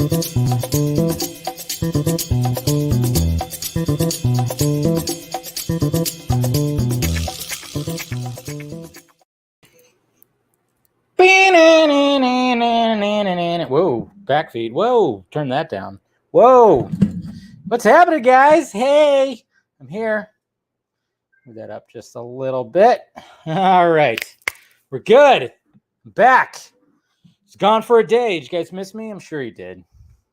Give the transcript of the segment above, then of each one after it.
Whoa, backfeed. Whoa, turn that down. Whoa, what's happening, guys? Hey, I'm here. Move that up just a little bit. All right, we're good. I'm back. It's gone for a day. Did you guys miss me? I'm sure you did.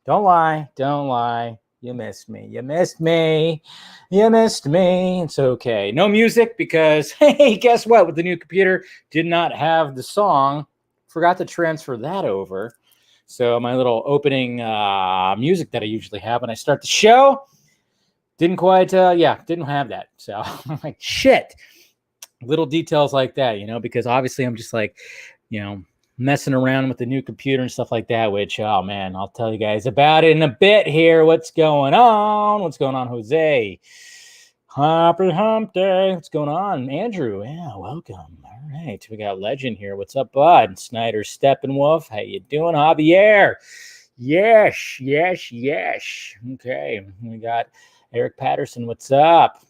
Don't lie. Don't lie. You missed me. You missed me. You missed me. It's okay. No music because, hey, guess what? With the new computer, did not have the song. Forgot to transfer that over. So my little opening music that I usually have when I start the show didn't quite, didn't have that. So I'm like, shit. Little details like that, because obviously I'm just like, messing around with the new computer and stuff like that, which, oh man, I'll tell you guys about it in a bit here. What's going on? What's going on, Jose? Happy hump day. What's going on? Andrew, yeah, welcome. All right, we got Legend here. What's up, bud? Snyder Steppenwolf, how you doing? Javier, yes. Okay, we got Eric Patterson. What's up?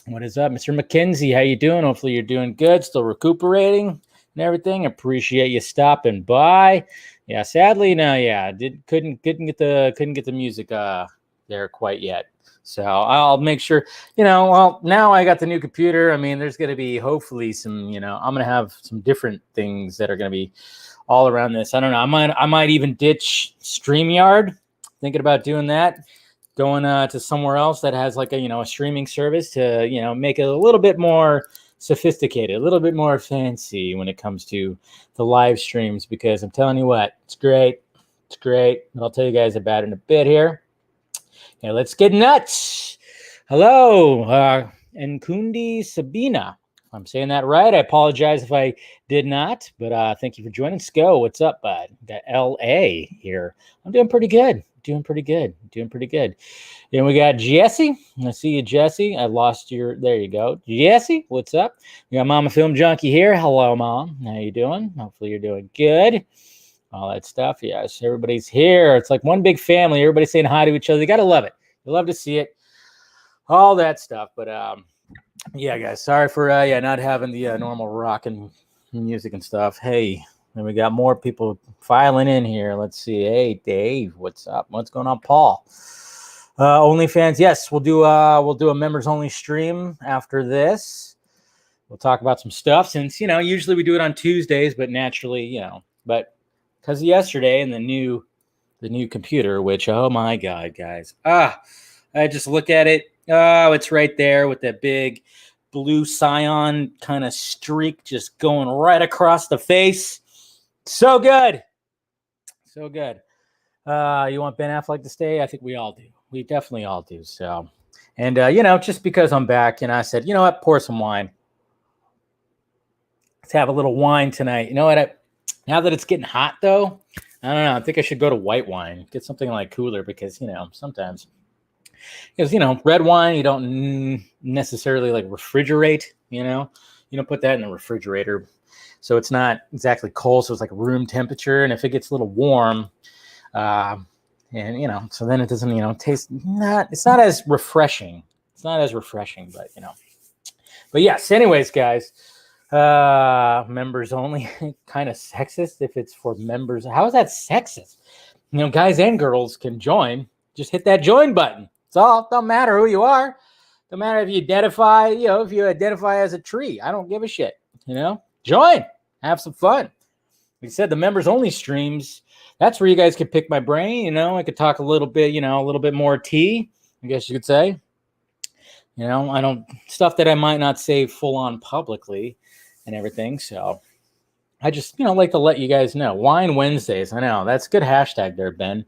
What is up, Mr. McKenzie? How you doing? Hopefully you're doing good. Still recuperating and everything. Appreciate you stopping by. Yeah, sadly, no, yeah, couldn't get the music there quite yet. So I'll make sure, well, now I got the new computer. I mean, there's going to be hopefully some, I'm going to have some different things that are going to be all around this. I don't know. I might even ditch StreamYard. Thinking about doing that. Going to somewhere else that has like a streaming service to, make it a little bit more sophisticated, a little bit more fancy when it comes to the live streams, because I'm telling you what, it's great. But I'll tell you guys about it in a bit here. Okay, let's get nuts. Hello, Nkundi Sabina. If I'm saying that right, I apologize if I did not, but thank you for joining. Sko, what's up, bud? Got LA here. I'm doing pretty good. Doing pretty good. And we got Jesse. I see you, Jesse. I lost your. There you go, Jesse. What's up? We got Mama Film Junkie here. Hello, Mom. How you doing? Hopefully you're doing good. All that stuff. Yes, everybody's here. It's like one big family. Everybody's saying hi to each other. You gotta love it. You love to see it. All that stuff. But yeah, guys. Sorry for not having the normal rock and music and stuff. Hey. And we got more people filing in here. Let's see. Hey, Dave, what's up? What's going on, Paul? OnlyFans, yes, we'll do a members only stream after this. We'll talk about some stuff since usually we do it on Tuesdays, but naturally, but because of yesterday and the new computer, which oh my god, guys, I just look at it. Oh, it's right there with that big blue cyan kind of streak just going right across the face. So good. You want Ben Affleck to stay? I think we all do. We definitely all do. So, and just because I'm back, I said, you know what, pour some wine. Let's have a little wine tonight. You know what? Now that it's getting hot, though, I don't know. I think I should go to white wine, get something like cooler, because sometimes, red wine you don't necessarily like refrigerate. You don't put that in the refrigerator. So it's not exactly cold, so it's like room temperature. And if it gets a little warm, so then it doesn't, taste it's not as refreshing. But But yes, anyways, guys, members only, kind of sexist if it's for members. How is that sexist? Guys and girls can join. Just hit that join button. It's all. Don't matter who you are. Don't matter if you identify as a tree. I don't give a shit. Join. Have some fun. Like I said, the members only streams, that's where you guys could pick my brain. I could talk a little bit, a little bit more tea, I guess you could say. I don't, stuff that I might not say full on publicly and everything. So I just, like to let you guys know. Wine Wednesdays. I know that's a good hashtag there, Ben.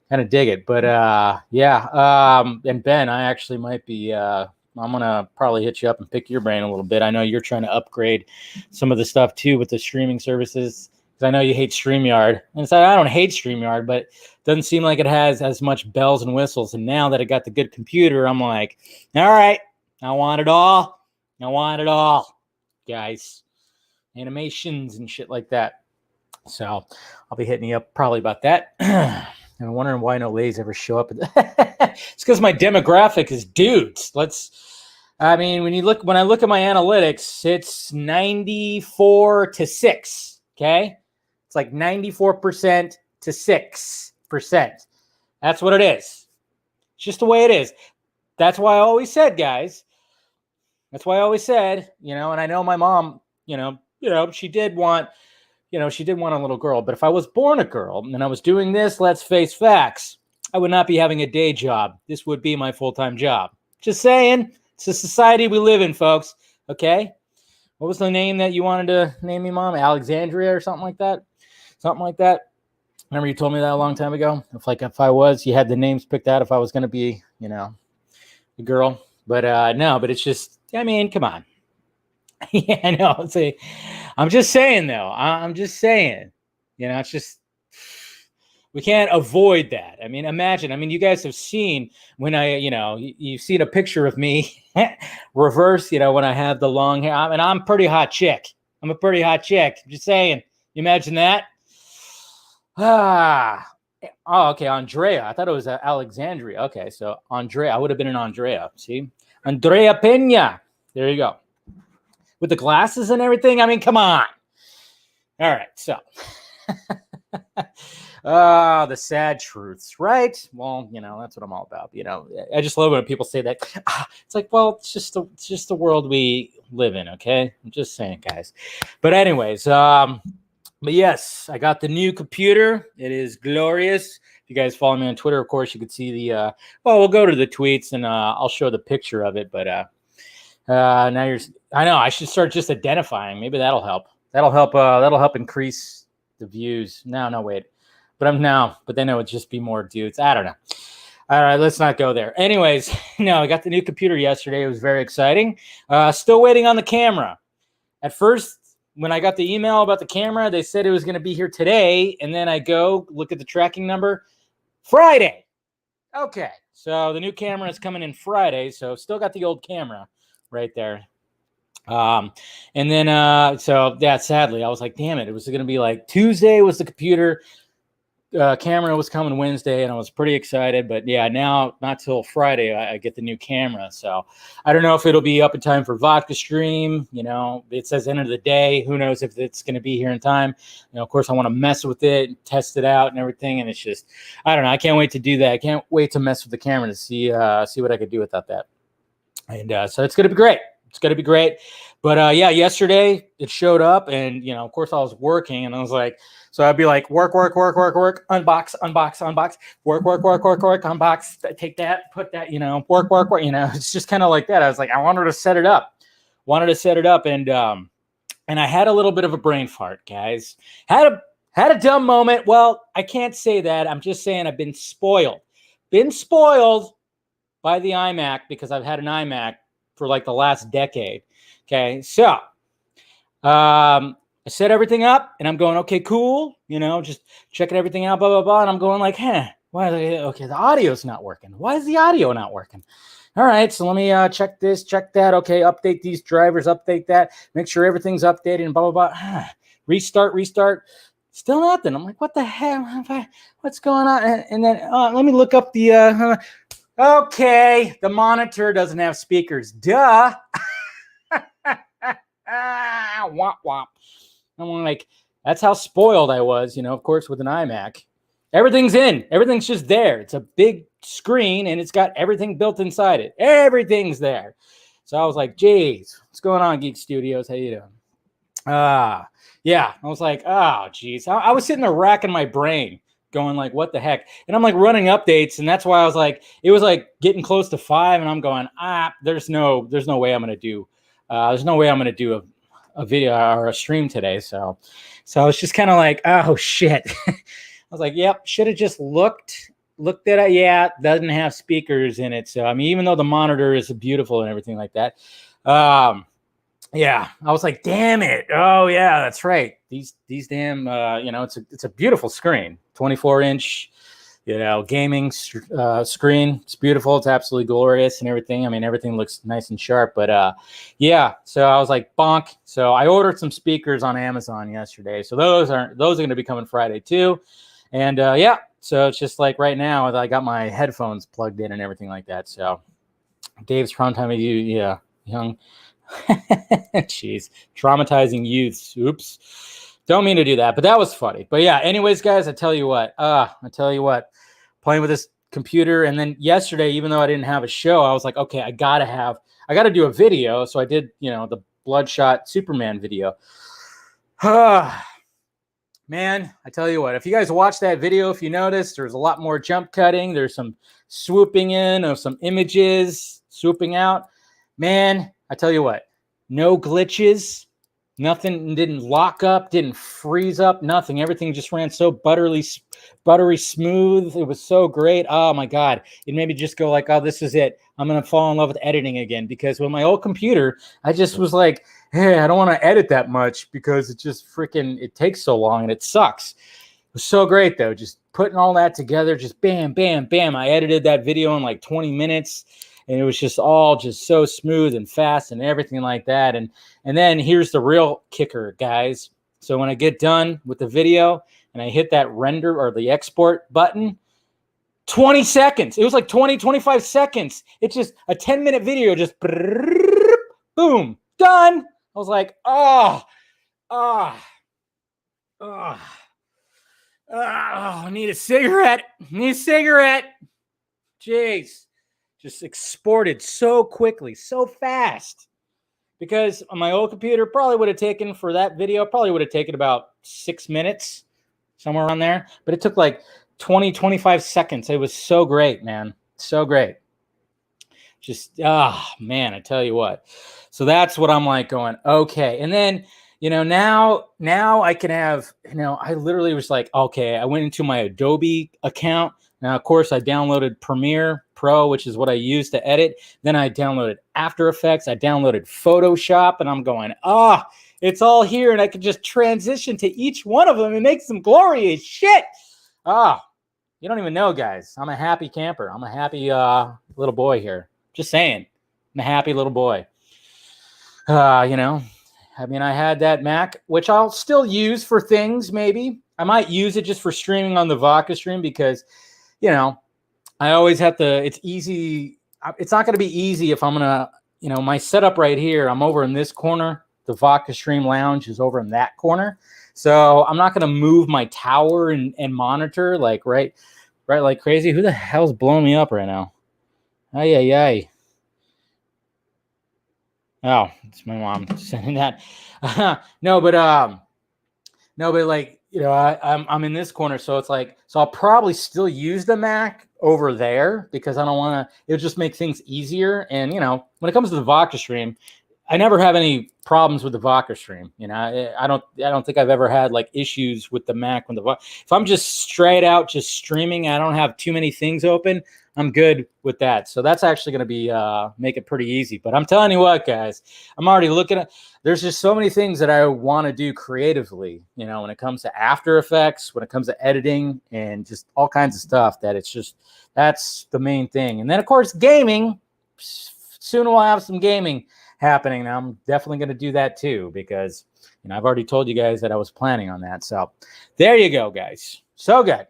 Kind of dig it. But and Ben, I actually might be, I'm going to probably hit you up and pick your brain a little bit. I know you're trying to upgrade some of the stuff too with the streaming services, because I know you hate StreamYard. And so I don't hate StreamYard, but it doesn't seem like it has as much bells and whistles. And now that I got the good computer, I'm like, all right, I want it all. Guys. Animations and shit like that. So I'll be hitting you up probably about that. And I'm wondering why no ladies ever show up. It's because my demographic is dudes. When I look at my analytics, it's 94-6. Okay. It's like 94% to 6%. That's what it is. It's just the way it is. That's why I always said, guys. That's why I always said, and I know my mom, she did want a little girl. But if I was born a girl and I was doing this, let's face facts, I would not be having a day job. This would be my full-time job. Just saying. It's the society we live in, folks. Okay? What was the name that you wanted to name me, Mom? Alexandria or something like that? Something like that. Remember you told me that a long time ago? If you had the names picked out if I was going to be, a girl. But no, but it's just, come on. Yeah, I know. I'm just saying, though. I'm just saying. It's just, we can't avoid that. Imagine. You guys have seen when you've seen a picture of me reverse, when I have the long hair. I'm a pretty hot chick. I'm a pretty hot chick. I'm just saying. You imagine that? Oh, okay. Andrea. I thought it was Alexandria. Okay, so Andrea. I would have been an Andrea. See? Andrea Pena. There you go. With the glasses and everything. Come on. All right, so. The sad truths, right? Well, that's what I'm all about. I just love when people say that. It's like, well, it's just the world we live in, okay? I'm just saying, guys. But anyways, but yes, I got the new computer. It is glorious. If you guys follow me on Twitter, of course, you could see the, we'll go to the tweets and I'll show the picture of it. But I know I should start just identifying. Maybe that'll help. That'll help increase the views. No, wait. But then it would just be more dudes. I don't know. All right, let's not go there. Anyways, no, I got the new computer yesterday. It was very exciting. Still waiting on the camera. At first, when I got the email about the camera, they said it was going to be here today. And then I go look at the tracking number. Friday. Okay. So the new camera is coming in Friday. So still got the old camera right there. And then, sadly, I was like, damn it. It was going to be like Tuesday was the computer. Camera was coming Wednesday, and I was pretty excited. But yeah, now not till Friday I get the new camera. So I don't know if it'll be up in time for Vodka Stream. It says end of the day. Who knows if it's going to be here in time? Of course, I want to mess with it, and test it out, and everything. And it's just, I don't know. I can't wait to do that. I can't wait to mess with the camera to see what I could do without that. And so it's going to be great. It's going to be great. But yesterday it showed up, and of course I was working, and I was like, so I'd be like, work, unbox, work, unbox, take that, put that, work. It's just kind of like that. I was like, I wanted to set it up, and I had a little bit of a brain fart, guys. Had a dumb moment. Well, I can't say that. I'm just saying I've been spoiled by the iMac because I've had an iMac for like the last decade. Okay, so I set everything up, and I'm going, okay, cool. Just checking everything out, blah, blah, blah. And I'm going like, okay, the audio's not working. Why is the audio not working? All right, so let me check this, check that. Okay, update these drivers, update that. Make sure everything's updated and blah, blah, blah. Restart. Still nothing. I'm like, what the hell? What's going on? And then let me look up the... okay, the monitor doesn't have speakers. Duh. Womp womp. I'm like, that's how spoiled I was, of course, with an iMac. Everything's in. Everything's just there. It's a big screen, and it's got everything built inside it. Everything's there. So I was like, geez, what's going on, Geek Studios? How you doing? Yeah. I was like, oh, geez. I was sitting there racking my brain, going like, what the heck? And I'm like running updates, and that's why I was like, it was like getting close to 5, and I'm going, there's no way I'm going to do. There's no way I'm going to do a video or a stream today. So I was just kind of like, oh shit. I was like, yep, should have just looked at it. Yeah, it doesn't have speakers in it. So, even though the monitor is beautiful and everything like that. Yeah, I was like, damn it. Oh yeah, that's right. These damn, it's a beautiful screen, 24-inch, gaming screen. It's beautiful. It's absolutely glorious and everything. Everything looks nice and sharp. But yeah, so I was like, bonk. So I ordered some speakers on Amazon yesterday. So those are going to be coming Friday too. And yeah, So it's just like right now, I got my headphones plugged in and everything like that. So Dave's prime time of you, yeah, young. Jeez, traumatizing youths. Oops. Don't mean to do that, but that was funny. But yeah, anyways, guys, I tell you what, playing with this computer. And then yesterday, even though I didn't have a show, I was like, okay, I gotta do a video. So I did, the Bloodshot Superman video. Man, I tell you what, if you guys watch that video, if you noticed, there's a lot more jump cutting. There's some swooping in of some images, swooping out. Man, I tell you what, no glitches. Nothing didn't lock up, didn't freeze up, nothing. Everything just ran so buttery smooth. It was so great. Oh my God. It made me just go like, oh, this is it. I'm going to fall in love with editing again, because with my old computer, I just was like, hey, I don't want to edit that much because it just it takes so long and it sucks. It was so great though. Just putting all that together, just bam, bam, bam. I edited that video in like 20 minutes. And it was just all just so smooth and fast and everything like that. And then here's the real kicker, guys. So when I get done with the video and I hit that render or the export button, 20 seconds. It was like 20, 25 seconds. It's just a 10-minute video, just boom, done. I was like, I need a cigarette. Jeez. Just exported so quickly, so fast. Because on my old computer, probably would have taken for that video, about 6 minutes, somewhere around there. But it took like 20, 25 seconds. It was so great, man. So great. Just, man, I tell you what. So that's what I'm like going, okay. And then, now I can have, I literally was like, okay, I went into my Adobe account. Now, of course, I downloaded Premiere Pro, which is what I use to edit. Then I downloaded After Effects. I downloaded Photoshop, and I'm going, it's all here, and I can just transition to each one of them and make some glorious shit. You don't even know, guys. I'm a happy camper. I'm a happy little boy here. Just saying. I'm a happy little boy. I had that Mac, which I'll still use for things, maybe. I might use it just for streaming on the Vodka stream because, I always have to, it's easy. It's not going to be easy if I'm going to, my setup right here, I'm over in this corner. The Vodka Stream Lounge is over in that corner. So I'm not going to move my tower and monitor like right like crazy. Who the hell's blowing me up right now? Ay. Oh, it's my mom sending that. No, but like, I'm in this corner, so it's like, so I'll probably still use the Mac over there because I don't want to, it'll just make things easier. And, when it comes to the Vodka stream, I never have any problems with the Vodka stream. I don't think I've ever had like issues with the Mac when if I'm just straight out just streaming, I don't have too many things open, I'm good with that. So that's actually going to be make it pretty easy. But I'm telling you what, guys, I'm already looking at, there's just so many things that I want to do creatively, when it comes to After Effects, when it comes to editing and just all kinds of stuff that it's just, that's the main thing. And then of course, gaming, soon we'll have some gaming happening. Now I'm definitely going to do that too, because, I've already told you guys that I was planning on that. So there you go, guys. So good.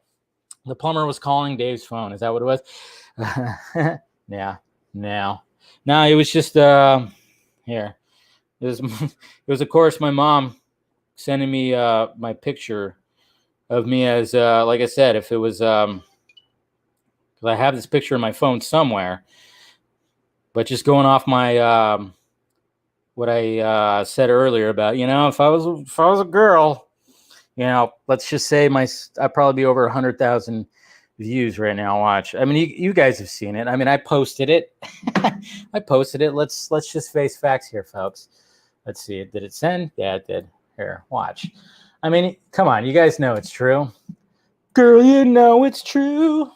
The plumber was calling Dave's phone. Is that what it was? Yeah. No, it was just here. It was of course my mom sending me my picture of me as like I said, if it was because I have this picture in my phone somewhere, but just going off my what I said earlier about, if I was a girl, let's just say I'd probably be over 100,000 views right now. Watch. I mean, you guys have seen it. I mean, I posted it. Let's just face facts here, folks. Let's see. Did it send? Yeah, it did. Here, watch. I mean, come on. You guys know it's true. Girl, you know it's true.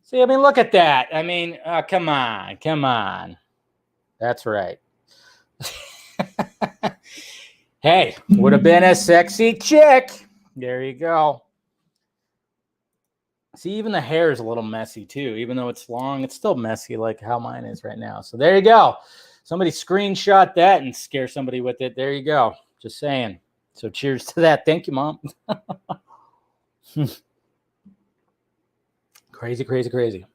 See, I mean, look at that. I mean, come on. That's right. Hey, would have been a sexy chick. There you go. See, even the hair is a little messy too. Even though it's long, it's still messy like how mine is right now. So there you go. Somebody screenshot that and scare somebody with it. There you go. Just saying. So cheers to that. Thank you, Mom. Crazy.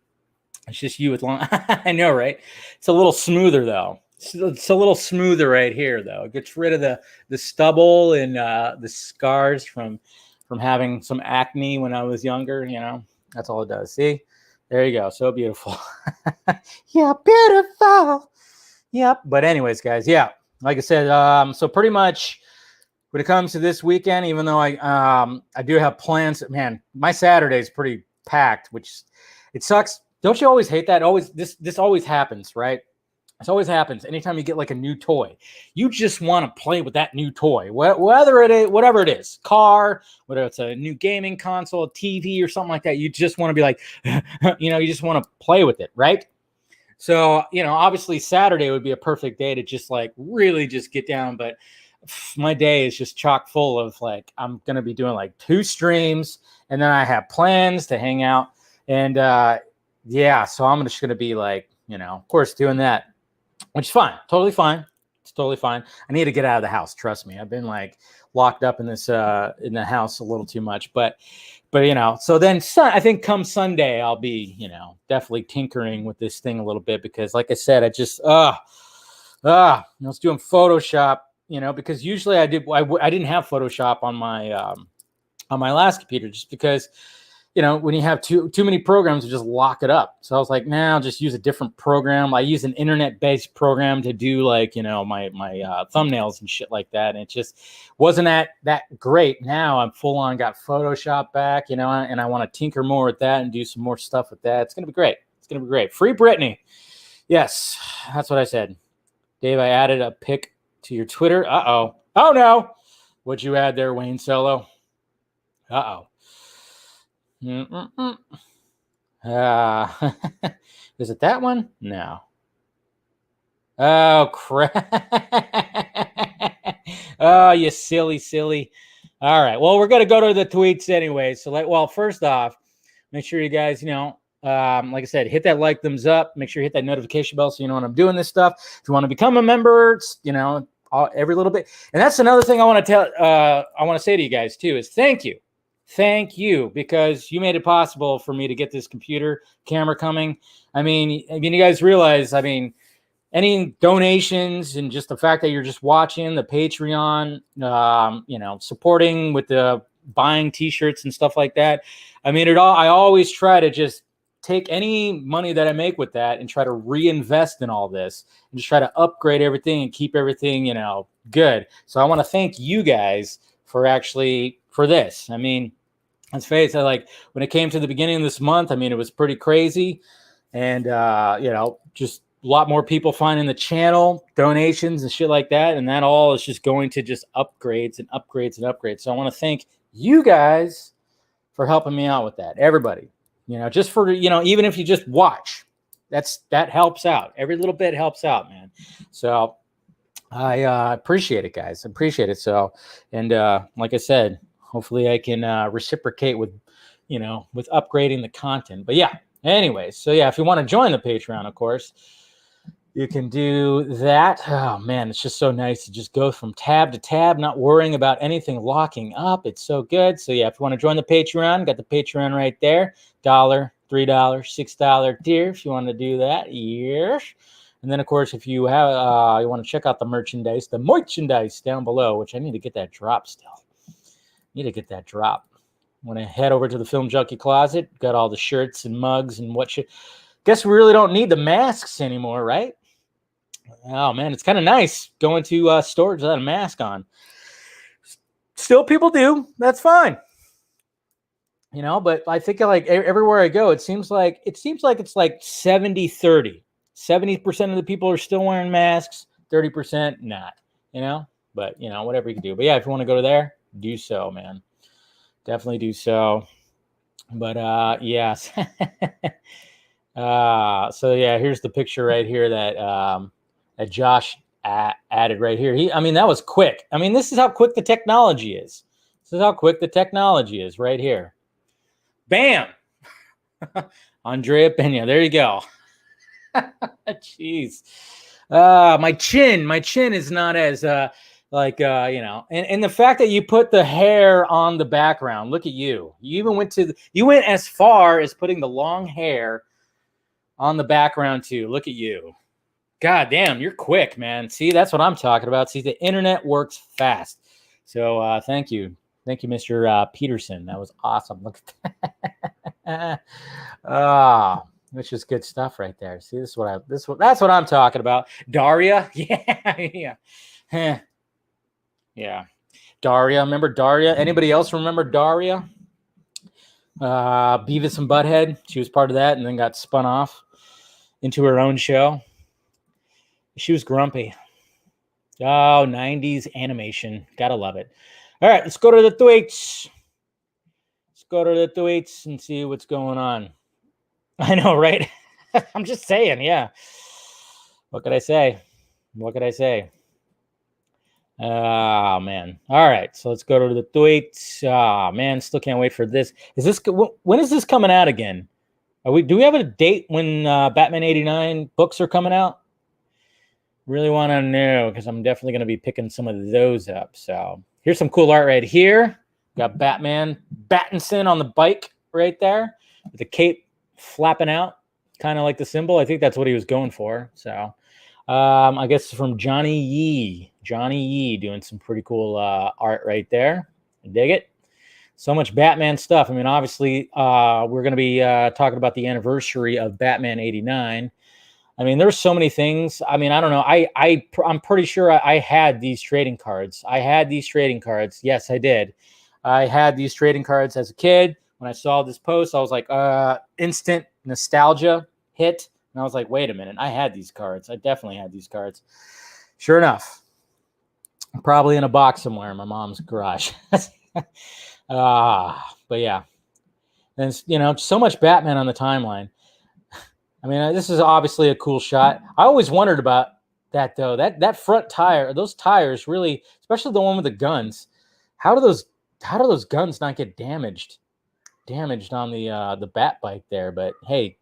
It's just you with long. I know, right? It's a little smoother though. It's a little smoother right here though. It gets rid of the stubble and the scars from having some acne when I was younger. That's all it does. See, there you go. So beautiful. Yeah, beautiful. Yep. But anyways, guys, yeah, like I said, so pretty much when it comes to this weekend, even though I do have plans, man, my Saturday is pretty packed, which it sucks. Don't you always hate that? This always happens, right? This always happens. Anytime you get like a new toy, you just want to play with that new toy, whether it is, whatever it is, car, whether it's a new gaming console, a TV, or something like that. You just want to be like, you just want to play with it, right? So, obviously Saturday would be a perfect day to just like really just get down. But my day is just chock full of like, I'm going to be doing like 2 streams, and then I have plans to hang out. And so I'm just going to be like, of course, doing that, which is fine. Totally fine. It's totally fine. I need to get out of the house. Trust me. I've been like locked up in this in the house a little too much. But so then I think come Sunday, I'll be, definitely tinkering with this thing a little bit, because like I said, I just, I was doing Photoshop, because usually I didn't have Photoshop on my last computer, just because, when you have too many programs, you just lock it up. So I was like, I'll just use a different program. I use an internet-based program to do like, my thumbnails and shit like that. And it just wasn't that great. Now I'm full on got Photoshop back, and I want to tinker more with that and do some more stuff with that. It's going to be great. It's going to be great. Free Britney. Yes, that's what I said. Dave, I added a pic to your Twitter. Uh-oh. Oh, no. What'd you add there, Wayne Solo? Uh-oh. Is it that one? No. Oh, crap. Oh, you silly. All right. Well, we're going to go to the tweets anyway. So, first off, make sure you guys, like I said, hit that like, thumbs up. Make sure you hit that notification bell so you know when I'm doing this stuff. If you want to become a member, every little bit. And that's another thing I want to say to you guys too, is thank you. Thank you, because you made it possible for me to get this computer camera coming. I mean, you guys realize, any donations and just the fact that you're just watching the Patreon, supporting with the buying T-shirts and stuff like that. I always try to just take any money that I make with that and try to reinvest in all this and just try to upgrade everything and keep everything, good. So I want to thank you guys for this. Let's face it, like when it came to the beginning of this month, it was pretty crazy. And, just a lot more people finding the channel, donations and shit like that. And that all is just going to just upgrades and upgrades and upgrades. So I want to thank you guys for helping me out with that. Everybody, just for, even if you just watch, that helps out. Every little bit helps out, man. So I appreciate it, guys. I appreciate it. So, and like I said, hopefully I can reciprocate with upgrading the content. But yeah, anyways, so yeah, if you want to join the Patreon, of course, you can do that. Oh man, it's just so nice to just go from tab to tab, not worrying about anything locking up. It's so good. So yeah, if you want to join the Patreon, got the Patreon right there. $1, $3, $6 tier if you want to do that. Yes. And then, of course, if you have you want to check out the merchandise down below, which I need to get that drop still. Need to get that drop. When I head over to the Film Junkie Closet, got all the shirts and mugs and what shit. Guess we really don't need the masks anymore, right? Oh, man, it's kind of nice going to stores without a mask on. Still, people do. That's fine. But I think like everywhere I go, it seems like it's like 70-30. 70% of the people are still wearing masks, 30% not, but whatever you can do. But yeah, if you want to go to there, do so, man. Definitely do so. But yes. So yeah, here's the picture right here that Josh added right here. That was quick. This is how quick the technology is. This is how quick the technology is right here. Bam. Andrea Pena. There you go. Jeez. My chin is not as Like, and the fact that you put the hair on the background, look at you. You even you went as far as putting the long hair on the background too. Look at you. God damn, you're quick, man. See, that's what I'm talking about. See, the internet works fast. So thank you. Thank you, Mr. Peterson. That was awesome. Look at that. Which is good stuff right there. See, that's what I'm talking about. Daria? Yeah. Yeah. Yeah. Daria. Remember Daria? Anybody else remember Daria? Beavis and Butthead. She was part of that and then got spun off into her own show. She was grumpy. Oh, 90s animation. Gotta love it. All right, let's go to the tweets. Let's go to the tweets and see what's going on. I know, right? I'm just saying, yeah. What could I say? What could I say? Oh, man. All right, so let's go to the tweets. Oh, man, still can't wait for this. When is this coming out again? Do we have a date when Batman 89 books are coming out? Really want to know because I'm definitely going to be picking some of those up. So here's some cool art right here. Got Batman Battinson on the bike right there with the cape flapping out, kind of like the symbol. I think that's what he was going for. So I guess from Johnny Yee. Johnny Yee doing some pretty cool art right there. I dig it. So much Batman stuff. I mean, obviously, we're going to be talking about the anniversary of Batman 89. I mean, there's so many things. I mean, I don't know. I'm pretty sure I had these trading cards. Yes, I did. I had these trading cards as a kid. When I saw this post, I was like, instant nostalgia hit. And I was like, wait a minute. I had these cards. I definitely had these cards. Sure enough. Probably in a box somewhere in my mom's garage. But yeah. And, so much Batman on the timeline. I mean, this is obviously a cool shot. I always wondered about that, though. That front tire, those tires really, especially the one with the guns, how do those guns not get damaged on the Bat bike there? But hey,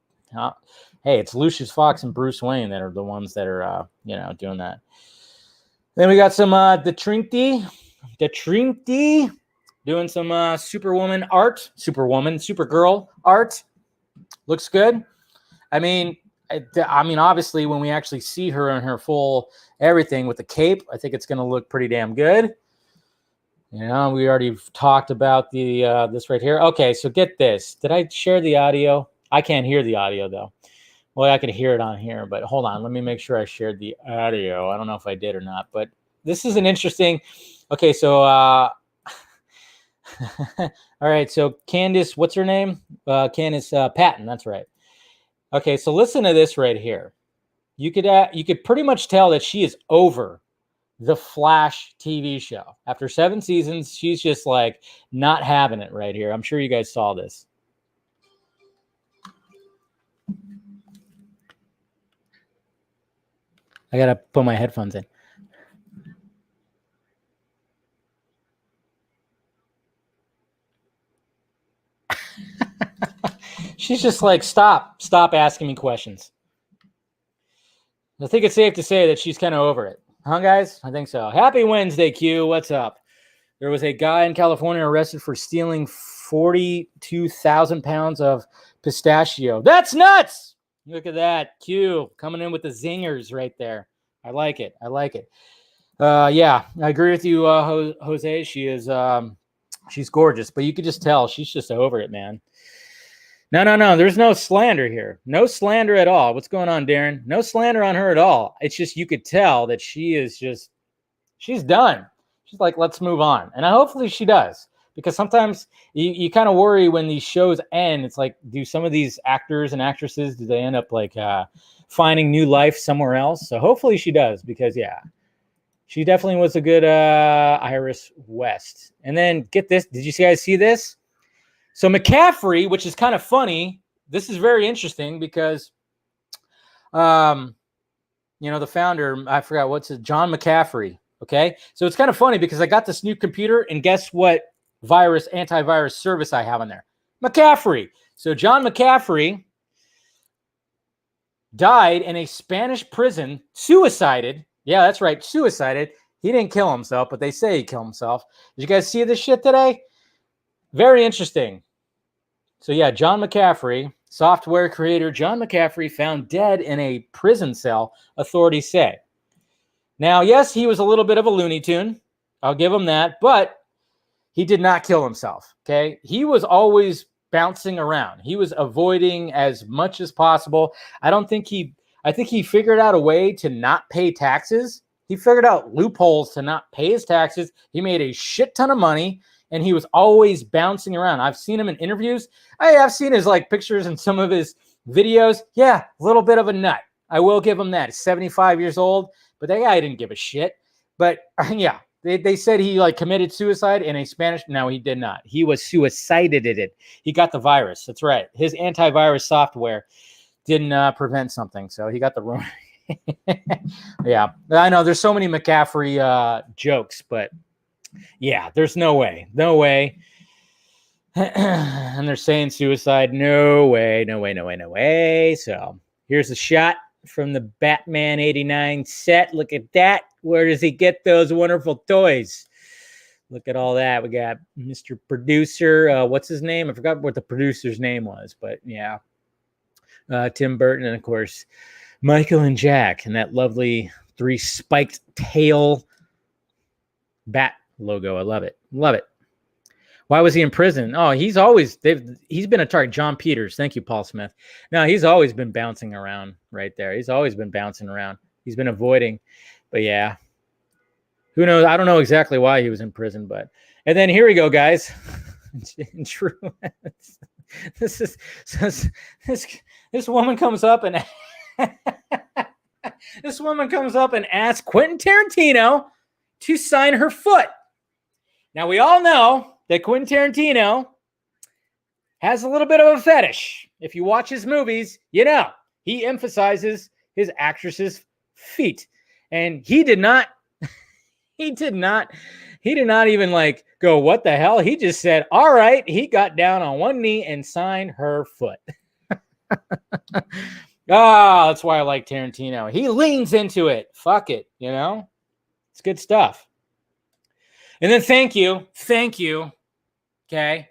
it's Lucius Fox and Bruce Wayne that are the ones that are doing that. Then we got some Detrinti doing some Supergirl art. Looks good. I mean, obviously, when we actually see her in her full everything with the cape, I think it's going to look pretty damn good. We already talked about the this right here. Okay, so get this. Did I share the audio? I can't hear the audio, though. Well, I could hear it on here, but hold on. Let me make sure I shared the audio. I don't know if I did or not, but this is an interesting... Okay, so... all right, so Candace, what's her name? Candace Patton, that's right. Okay, so listen to this right here. You could pretty much tell that she is over the Flash TV show. After 7 seasons, she's just like not having it right here. I'm sure you guys saw this. I got to put my headphones in. She's just like, stop asking me questions. I think it's safe to say that she's kind of over it. Huh, guys? I think so. Happy Wednesday, Q. What's up? There was a guy in California arrested for stealing 42,000 pounds of pistachio. That's nuts! Look at that. Q coming in with the zingers right there. I like it. Yeah, I agree with you, Jose. She is, she's gorgeous, but you could just tell she's just over it, man. No. There's no slander here. No slander at all. What's going on, Darren? No slander on her at all. It's just you could tell that she's done. She's like, let's move on. And hopefully she does. Because sometimes you kind of worry when these shows end. It's like, do some of these actors and actresses, do they end up like finding new life somewhere else? So hopefully she does. Because, yeah, she definitely was a good Iris West. And then get this. Did you guys see this? So McAfee, which is kind of funny, this is very interesting because, the founder, I forgot John McAfee. Okay, so it's kind of funny because I got this new computer, and guess what antivirus service I have on there? McAfee. So John McAfee died in a Spanish prison, suicided. Yeah, that's right, suicided. He didn't kill himself, but they say he killed himself. Did you guys see this shit today? Very interesting. So yeah, John McAfee, software creator John McAfee, found dead in a prison cell, authorities say. Now, yes, he was a little bit of a Looney Tune. I'll give him that, but he did not kill himself, okay? He was always bouncing around. He was avoiding as much as possible. I think he figured out a way to not pay taxes. He figured out loopholes to not pay his taxes. He made a shit ton of money, and he was always bouncing around. I've seen him in interviews. I've seen his pictures and some of his videos. Yeah, a little bit of a nut. I will give him that. He's 75 years old, but that guy didn't give a shit. But yeah, they said he committed suicide in a Spanish. No, he did not. He was suicided it. He got the virus. That's right. His antivirus software didn't prevent something, so he got the wrong. Yeah, I know there's so many McAfee jokes, but yeah, there's no way. And they're saying suicide. No way. So here's a shot from the Batman 89 set. Look at that. Where does he get those wonderful toys? Look at all that. We got Mr. Producer. What's his name? I forgot what the producer's name was, but yeah. Tim Burton, and of course, Michael and Jack, and that lovely 3 spiked tail bat logo. I love it. Why was he in prison? Oh, he's been a target. John Peters. Thank you, Paul Smith. No, he's always been bouncing around right there. He's always been bouncing around. He's been avoiding. But yeah, who knows? I don't know exactly why he was in prison, and then here we go, guys. In true, this woman comes up and asks Quentin Tarantino to sign her foot. Now we all know that Quentin Tarantino has a little bit of a fetish. If you watch his movies, you know he emphasizes his actresses' feet. And he did not even go, what the hell? He just said, all right. He got down on one knee and signed her foot. That's why I like Tarantino. He leans into it. Fuck it. It's good stuff. And then thank you. Okay.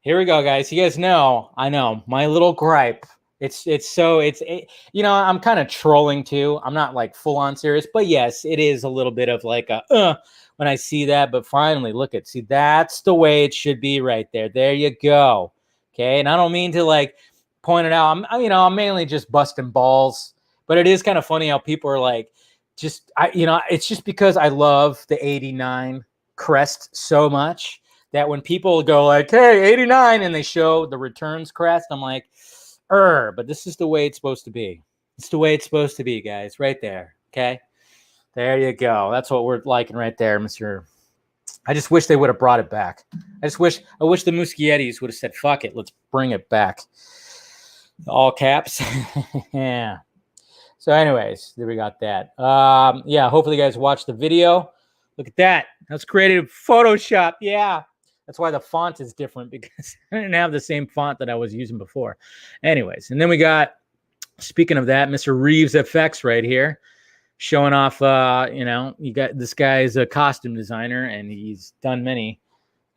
Here we go, guys. You guys know, I know my little gripe. I'm kind of trolling too. I'm not full on serious, but yes, it is a little bit of when I see that, but finally see, that's the way it should be right there. There you go. Okay. And I don't mean to point it out. I'm mainly just busting balls, but it is kind of funny how people are it's just because I love the 89 crest so much that when people go hey, 89, and they show the returns crest, I'm like, but this is the way it's supposed to be. It's the way it's supposed to be, guys. Right there. Okay. There you go. That's what we're liking right there, Mr. I just wish they would have brought it back. I wish the Muschietis would have said, fuck it, let's bring it back. All caps. Yeah. So anyways, there we got that. Yeah, hopefully you guys watched the video. Look at that. That's created Photoshop. Yeah. That's why the font is different, because I didn't have the same font that I was using before. Anyways, and then we got, speaking of that, Mr. Reeves FX right here, showing off, you got this guy is a costume designer, and he's done many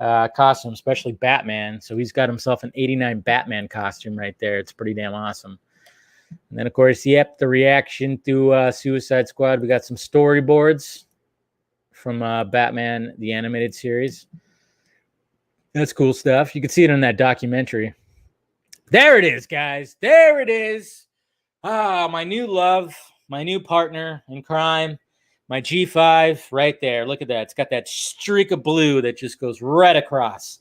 costumes, especially Batman. So he's got himself an 89 Batman costume right there. It's pretty damn awesome. And then, of course, the reaction to Suicide Squad. We got some storyboards from Batman, the animated series. That's cool stuff. You can see it in that documentary. There it is, guys. There it is. My new love, my new partner in crime, my G5 right there. Look at that. It's got that streak of blue that just goes right across.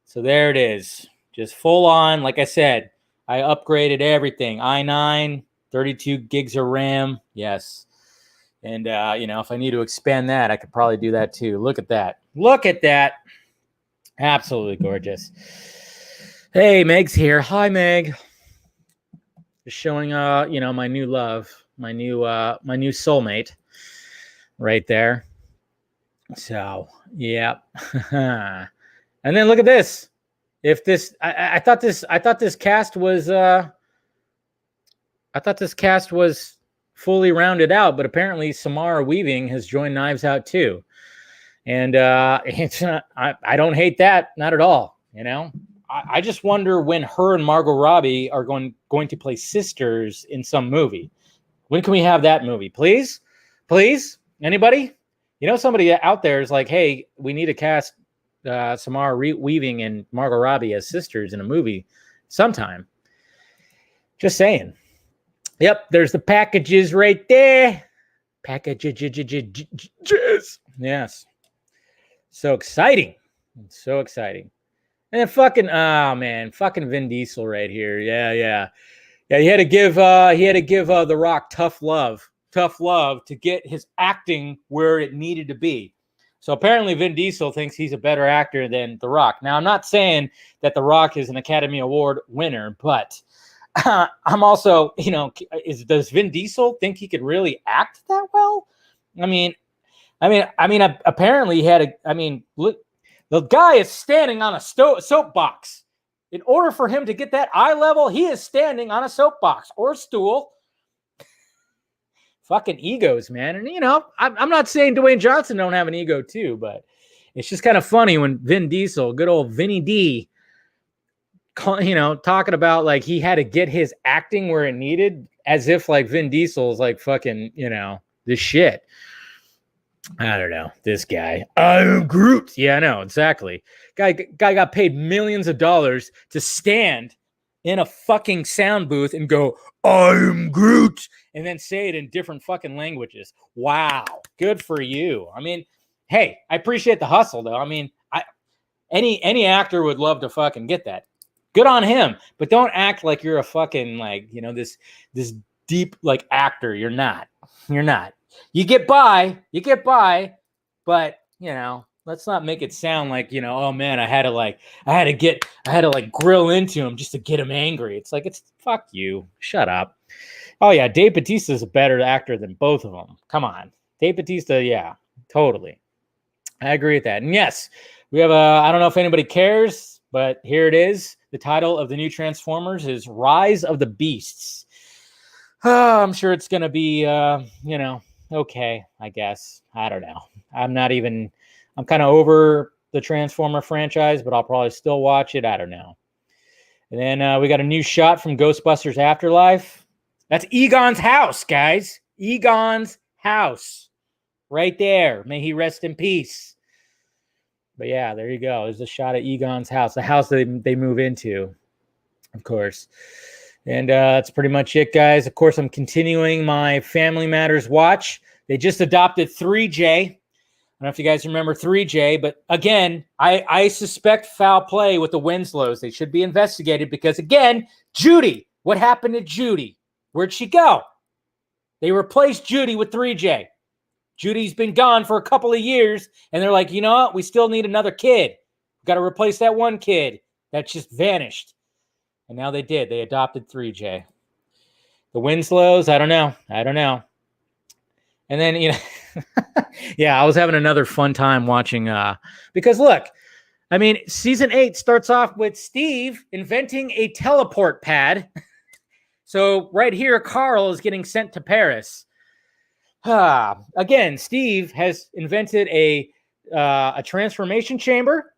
So there it is. Just full on. Like I said, I upgraded everything. i9, 32 gigs of RAM. Yes. And, if I need to expand that, I could probably do that too. Look at that. Look at that. Absolutely gorgeous. Hey, Meg's here. Hi, Meg. Just showing, my new love, my new soulmate, right there. So, yeah. And then look at this. If this, I thought this cast was fully rounded out, but apparently Samara Weaving has joined Knives Out too. And I don't hate that, not at all. You know, I just wonder when her and Margot Robbie are going to play sisters in some movie. When can we have that movie, please? Please, anybody? You know, somebody out there is like, hey, we need to cast Samara Weaving and Margot Robbie as sisters in a movie sometime. Just saying. Yep, there's the packages right there. Packages. Yes. So exciting. So exciting. And then fucking Vin Diesel right here. Yeah. He had to give The Rock tough love to get his acting where it needed to be. So apparently Vin Diesel thinks he's a better actor than The Rock. Now, I'm not saying that The Rock is an Academy Award winner, but I'm also, does Vin Diesel think he could really act that well? Apparently he had look, the guy is standing on a soapbox. In order for him to get that eye level, he is standing on a soapbox or a stool. Fucking egos, man. And, I'm not saying Dwayne Johnson don't have an ego too, but it's just kind of funny when Vin Diesel, good old Vinny D, talking about like he had to get his acting where it needed, as if like Vin Diesel is like fucking, this shit. I don't know. This guy. I'm Groot. Yeah, I know. Exactly. Guy got paid millions of dollars to stand in a fucking sound booth and go, I'm Groot, and then say it in different fucking languages. Wow. Good for you. Hey, I appreciate the hustle, though. Any actor would love to fucking get that. Good on him. But don't act like you're a fucking, like, this deep, like, actor. You're not. You get by, but let's not make it sound like, oh man, I had to grill into him just to get him angry. It's like, it's fuck you. Shut up. Oh yeah, Dave Bautista is a better actor than both of them. Come on. Dave Bautista, yeah, totally. I agree with that. And yes, we have I don't know if anybody cares, but here it is. The title of the new Transformers is Rise of the Beasts. I'm sure it's going to be, okay, I guess. I don't know. I'm kind of over the Transformer franchise, but I'll probably still watch it. I don't know. And then we got a new shot from Ghostbusters Afterlife. That's Egon's house, guys. Egon's house. Right there. May he rest in peace. But yeah, there you go. There's a shot of Egon's house. The house that they move into, of course. And that's pretty much it, guys. Of course, I'm continuing my Family Matters watch. They just adopted 3J. I don't know if you guys remember 3J, but again, I suspect foul play with the Winslows. They should be investigated because, again, Judy. What happened to Judy? Where'd she go? They replaced Judy with 3J. Judy's been gone for a couple of years, and they're like, you know what? We still need another kid. We've got to replace that one kid that just vanished. And now they did. They adopted 3J. The Winslows, I don't know. And then, yeah, I was having another fun time watching, because look, season 8 starts off with Steve inventing a teleport pad. So right here, Carl is getting sent to Paris. Again, Steve has invented a transformation chamber,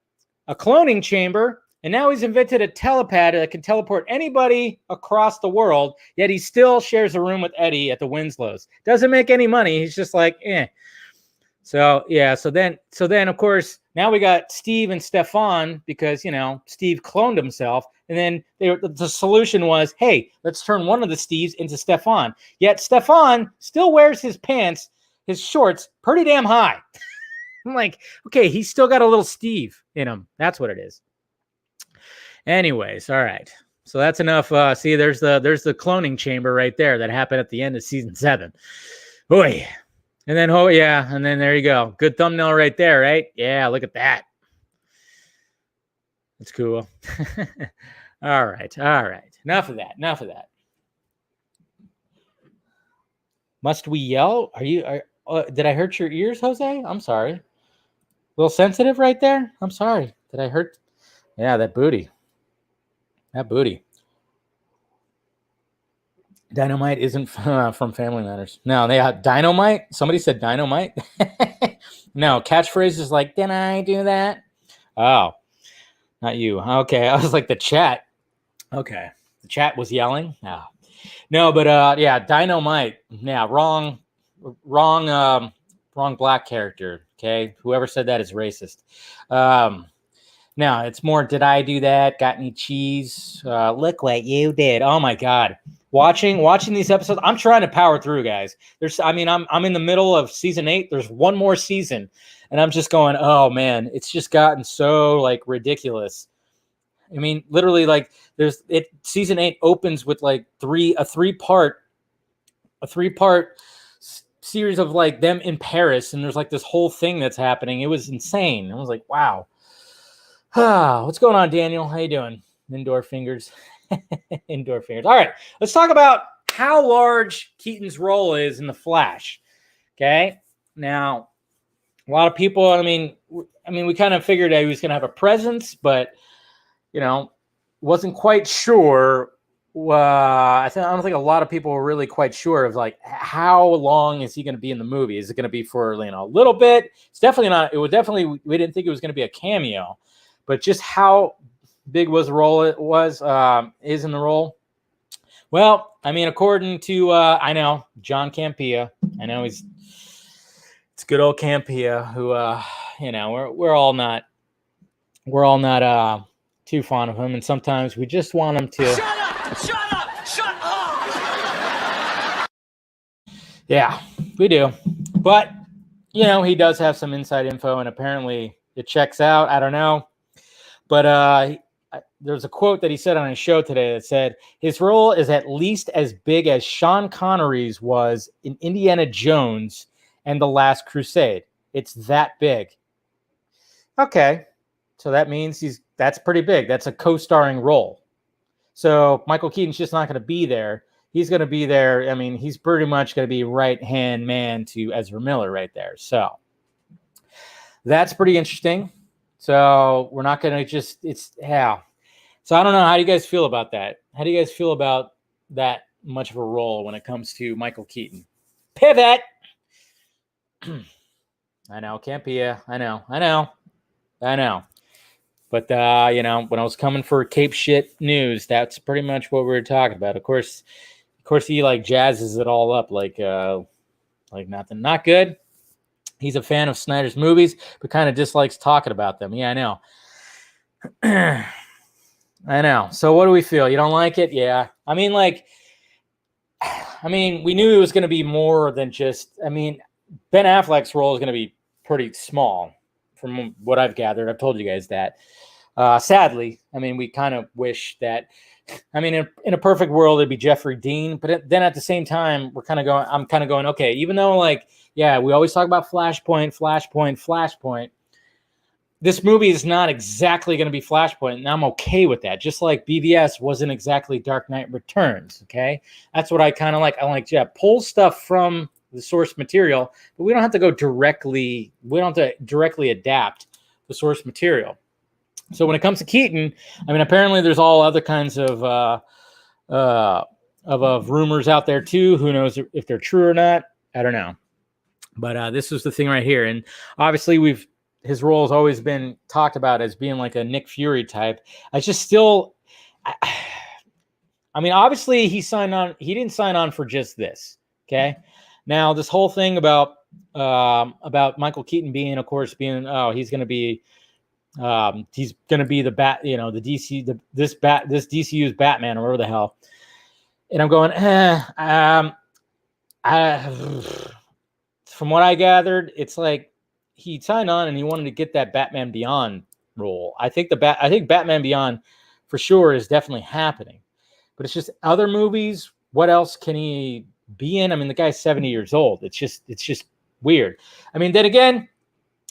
a cloning chamber, and now he's invented a telepad that can teleport anybody across the world, yet he still shares a room with Eddie at the Winslows. Doesn't make any money. He's just like, eh. So, yeah. So then, of course, now we got Steve and Stefan because, Steve cloned himself. And then the solution was, hey, let's turn one of the Steves into Stefan. Yet Stefan still wears his pants, his shorts, pretty damn high. I'm like, okay, he's still got a little Steve in him. That's what it is. Anyways, all right. So that's enough. See, there's the cloning chamber right there that happened at the end of season 7. Boy. And then, oh yeah, and then there you go. Good thumbnail right there, right? Yeah, look at that. That's cool. All right. Enough of that. Must we yell? Did I hurt your ears, Jose? I'm sorry. A little sensitive right there? I'm sorry. Did I hurt? Yeah, that booty. Dynamite isn't from Family Matters. No, they have Dynamite. Somebody said Dynamite. No, catchphrase is like, did I do that? Oh, not you. Okay, I was like the chat. Okay, the chat was yelling. No, but yeah, Dynamite. Yeah, wrong black character. Okay, whoever said that is racist. Now it's more, did I do that? Got any cheese? Look what you did. Oh my God. Watching these episodes, I'm trying to power through, guys. I'm in the middle of season 8. There's one more season, and I'm just going, oh man, it's just gotten so like ridiculous. I mean, literally, like season 8 opens with like a three-part series of like them in Paris, and there's like this whole thing that's happening. It was insane. I was like, wow. What's going on, Daniel? How you doing? Indoor fingers. Indoor fingers. All right, let's talk about how large Keaton's role is in The Flash. Okay, now a lot of people. I mean, we kind of figured that he was going to have a presence, but wasn't quite sure. I don't think a lot of people were really quite sure of like how long is he going to be in the movie? Is it going to be for a little bit? It's definitely not. We didn't think it was going to be a cameo. But just how big was the role it was, is in the role? Well, I mean, according to, I know, John Campea. I know it's good old Campea who, we're all not too fond of him. And sometimes we just want him to. Shut up. Yeah, we do. But, he does have some inside info, and apparently it checks out. I don't know. But there's a quote that he said on his show today that said, his role is at least as big as Sean Connery's was in Indiana Jones and The Last Crusade. It's that big. Okay. So that means that's pretty big. That's a co-starring role. So Michael Keaton's just not going to be there. He's going to be there. I mean, he's pretty much going to be right-hand man to Ezra Miller right there. So that's pretty interesting. So we're not going to So I don't know. How do you guys feel about that? How do you guys feel about that much of a role when it comes to Michael Keaton? Pivot. I know. Campea. I know. But, when I was coming for Cape shit news, that's pretty much what we were talking about. Of course, he like jazzes it all up like nothing. Not good. He's a fan of Snyder's movies, but kind of dislikes talking about them. Yeah, I know. I know. So what do we feel? You don't like it? Yeah. I mean, we knew it was going to be more than just, Ben Affleck's role is going to be pretty small from what I've gathered. I've told you guys that. Sadly, we kind of wish that, in a perfect world, it'd be Jeffrey Dean. But then at the same time, I'm kind of going, okay, even though we always talk about Flashpoint. This movie is not exactly going to be Flashpoint, and I'm okay with that. Just like BVS wasn't exactly Dark Knight Returns, okay? That's what I kind of like. I like, pull stuff from the source material, but we don't have to directly adapt the source material. So when it comes to Keaton, apparently there's all other kinds of rumors out there too. Who knows if they're true or not? I don't know. But this is the thing right here. And obviously his role has always been talked about as being like a Nick Fury type. Obviously he signed on. He didn't sign on for just this. Okay. Now this whole thing about Michael Keaton being, of course, he's going to be the bat, the DC, this DCU's Batman or whatever the hell. And I'm going, from what I gathered, it's like he signed on and he wanted to get that Batman Beyond role. I think Batman Beyond for sure is definitely happening, but it's just other movies. What else can he be in? The guy's 70 years old. It's just weird. Then again,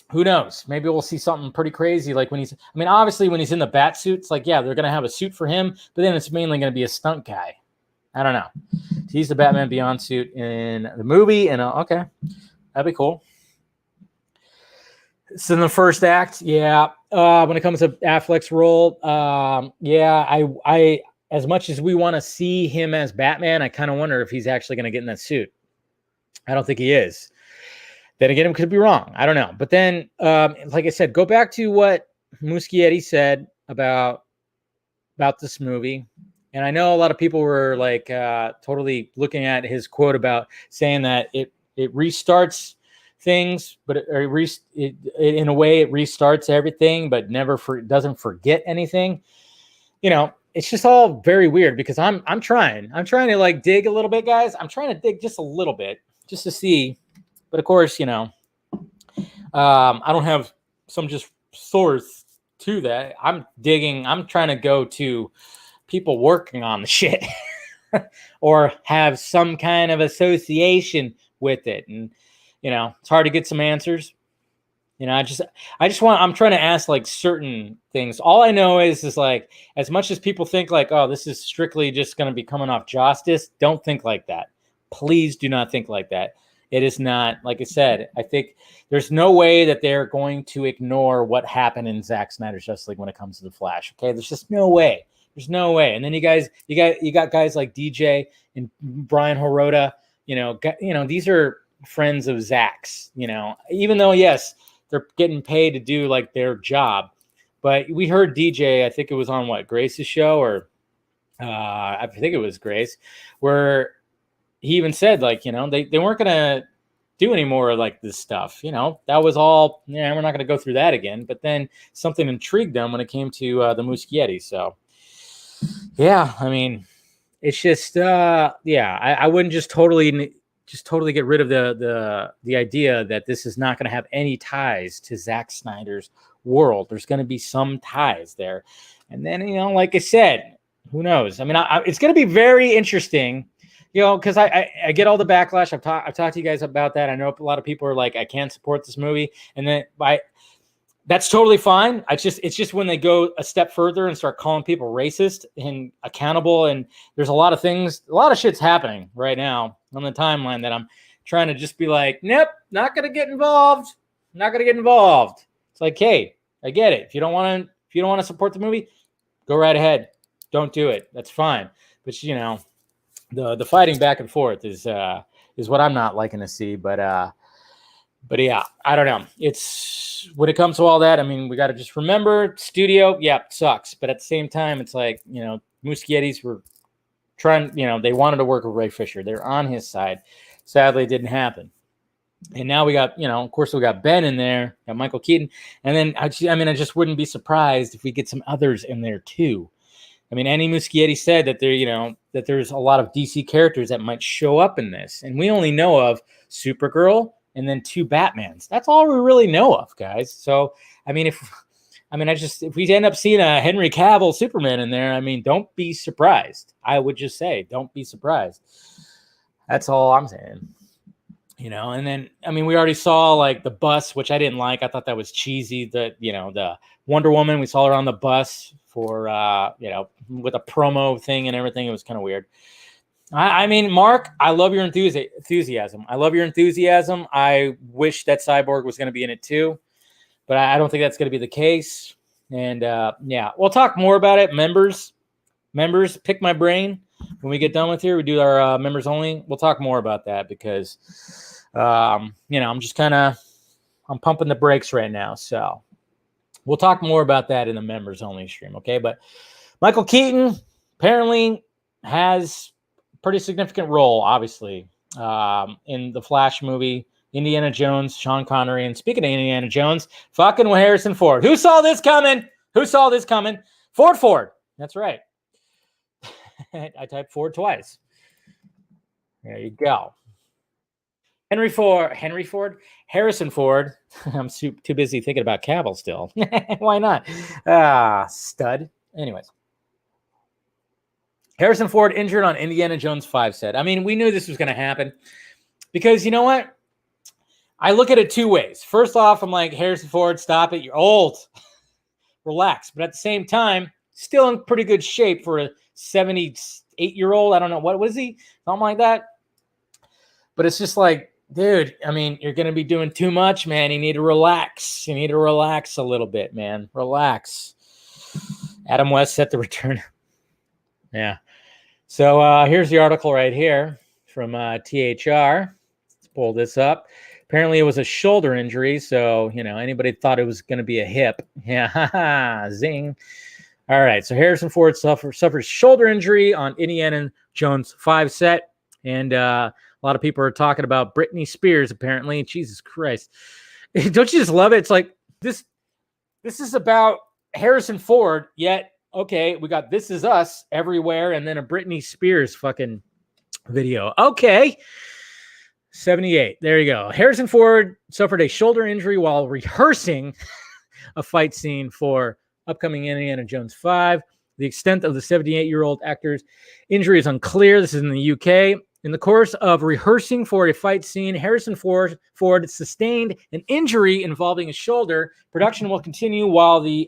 who knows? Maybe we'll see something pretty crazy. Like obviously when he's in the bat suit, it's like, yeah, they're going to have a suit for him, but then it's mainly going to be a stunt guy. I don't know. He's the Batman Beyond suit in the movie, and okay, that'd be cool. So in the first act, yeah. When it comes to Affleck's role, yeah, as much as we want to see him as Batman, I kind of wonder if he's actually going to get in that suit. I don't think he is. Then again, it could be wrong. I don't know. But then, like I said, go back to what Muschietti said about this movie. And I know a lot of people were like totally looking at his quote about saying that it restarts things, but in a way it restarts everything, but doesn't forget anything. You know, it's just all very weird because I'm trying to like dig a little bit, guys. I'm trying to dig just a little bit just to see. But of course, you know, I don't have some just source to that. I'm digging. I'm trying to go to people working on the shit or have some kind of association with it. And, you know, it's hard to get some answers. You know, I'm trying to ask like certain things. All I know is like, as much as people think like, oh, this is strictly just going to be coming off justice, don't think like that. Please do not think like that. It is not, like I said, I think there's no way that they're going to ignore what happened in Zack Snyder's Justice League when it comes to the Flash. Okay. There's just no way. There's no way. And then you got guys like DJ and Brian Horota, you know, these are friends of Zack's, you know, even though, yes, they're getting paid to do like their job. But we heard DJ, I think it was on Grace's show, or I think it was Grace, where he even said like, you know, they weren't going to do any more like this stuff. You know, that was all, yeah, we're not going to go through that again. But then something intrigued them when it came to the Muschietti. So, yeah, I mean, it's just, I wouldn't just totally get rid of the idea that this is not going to have any ties to Zack Snyder's world. There's going to be some ties there. And then, you know, like I said, who knows? I mean, it's going to be very interesting, you know, because I get all the backlash. I've talked to you guys about that. I know a lot of people are like, I can't support this movie. And then that's totally fine. It's just when they go a step further and start calling people racist and accountable. And there's a lot of shit's happening right now on the timeline that I'm trying to just be like, nope, not going to get involved. Not going to get involved. It's like, hey, I get it. If you don't want to support the movie, go right ahead. Don't do it. That's fine. But you know, the fighting back and forth is what I'm not liking to see. But yeah, I don't know. It's when it comes to all that, I mean, we got to just remember studio. Yeah, it sucks. But at the same time, it's like, you know, Muschietti's were trying, you know, they wanted to work with Ray Fisher. They're on his side. Sadly, it didn't happen. And now we got, you know, of course, we got Ben in there, got Michael Keaton. And then, I just wouldn't be surprised if we get some others in there too. I mean, Andy Muschietti said that that there's a lot of DC characters that might show up in this. And we only know of Supergirl and then 2 Batmans. That's all we really know of, guys. So, I mean, if we end up seeing a Henry Cavill Superman in there, I mean, don't be surprised. I would just say, don't be surprised. That's all I'm saying. You know, and then, I mean, we already saw like the bus, which I didn't like. I thought that was cheesy. The Wonder Woman, we saw her on the bus for, you know, with a promo thing and everything. It was kind of weird. I mean, Mark, I love your enthusiasm. I wish that Cyborg was going to be in it too, but I don't think that's going to be the case. And yeah, we'll talk more about it. Members, pick my brain. When we get done with here, we do our members only. We'll talk more about that because, you know, I'm pumping the brakes right now. So we'll talk more about that in the members only stream. Okay. But Michael Keaton apparently has a pretty significant role, obviously, in the Flash movie, Indiana Jones, Sean Connery. And speaking of Indiana Jones, fucking Harrison Ford. Who saw this coming? Ford. That's right. I typed Ford twice. There you go. Harrison Ford. I'm too busy thinking about Cavill still. Why not? Stud. Anyways. Harrison Ford injured on Indiana Jones 5 set. I mean, we knew this was going to happen because you know what? I look at it 2 ways. First off, I'm like, Harrison Ford, stop it. You're old. Relax. But at the same time, still in pretty good shape for a 78-year-old. I don't know. What is he? Something like that. But it's just like, dude, I mean, you're going to be doing too much, man. You need to relax. You need to relax a little bit, man. Relax. Adam West set the return. Yeah. So here's the article right here from THR. Let's pull this up. Apparently it was a shoulder injury. So, anybody thought it was going to be a hip. Yeah. Zing. All right. So Harrison Ford suffers shoulder injury on Indiana Jones 5 set. And a lot of people are talking about Britney Spears, apparently. Jesus Christ. Don't you just love it? It's like this is about Harrison Ford, yet okay, we got This Is Us everywhere, and then a Britney Spears fucking video. Okay. 78. There you go. Harrison Ford suffered a shoulder injury while rehearsing a fight scene for upcoming Indiana Jones 5. The extent of the 78-year-old actor's injury is unclear. This is in the UK. In the course of rehearsing for a fight scene, Harrison Ford sustained an injury involving his shoulder. Production will continue while the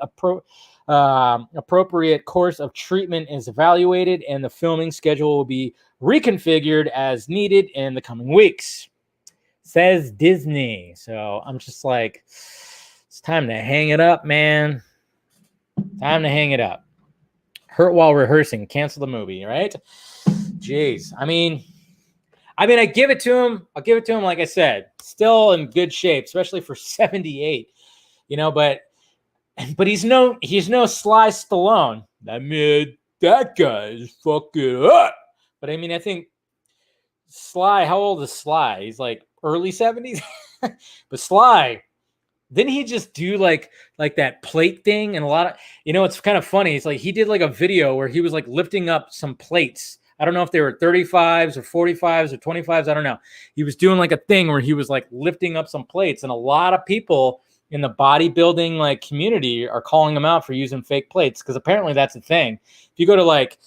appropriate course of treatment is evaluated, and the filming schedule will be reconfigured as needed in the coming weeks, says Disney. So I'm just like, it's time to hang it up, man. Time to hang it up. Hurt while rehearsing. Cancel the movie, right? Jeez. I mean, I give it to him. I'll give it to him, like I said. Still in good shape, especially for 78. But he's no Sly Stallone. I mean, that guy is fucking up. But I mean, I think Sly, how old is Sly? He's like early 70s. But Sly, didn't he just do like that plate thing? And a lot of, it's kind of funny. It's like he did like a video where he was like lifting up some plates. I don't know if they were 35s or 45s or 25s. I don't know. He was doing like a thing where he was like lifting up some plates, and a lot of people in the bodybuilding like community are calling him out for using fake plates, because apparently that's a thing. If you go to like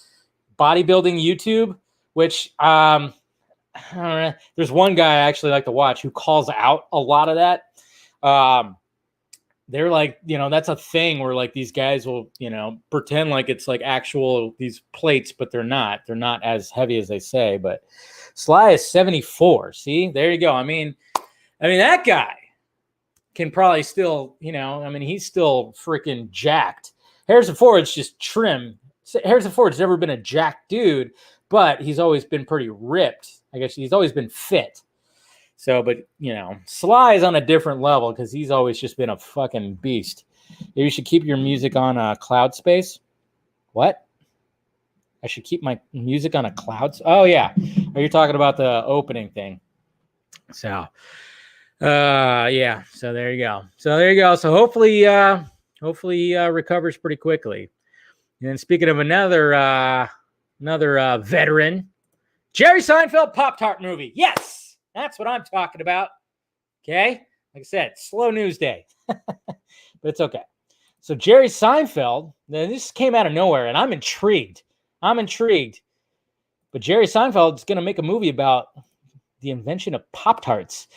bodybuilding YouTube, which I don't know, there's one guy I actually like to watch who calls out a lot of that. They're like, that's a thing where like these guys will, pretend like it's like actual these plates, but they're not as heavy as they say. But Sly is 74. See, there you go. I mean that guy can probably still, he's still freaking jacked. Harrison Ford's just trim. Harrison Ford's never been a jacked dude, but he's always been pretty ripped. I guess he's always been fit. So, but, Sly is on a different level because he's always just been a fucking beast. Maybe you should keep your music on cloud space. What? I should keep my music on a cloud? Oh, yeah. Are you talking about the opening thing? So, yeah. So there you go. So hopefully he recovers pretty quickly. And speaking of another veteran, Jerry Seinfeld Pop-Tart movie. Yes. That's what I'm talking about. Okay? Like I said, slow news day. But it's okay. So Jerry Seinfeld, this came out of nowhere, and I'm intrigued. But Jerry Seinfeld is going to make a movie about the invention of Pop-Tarts.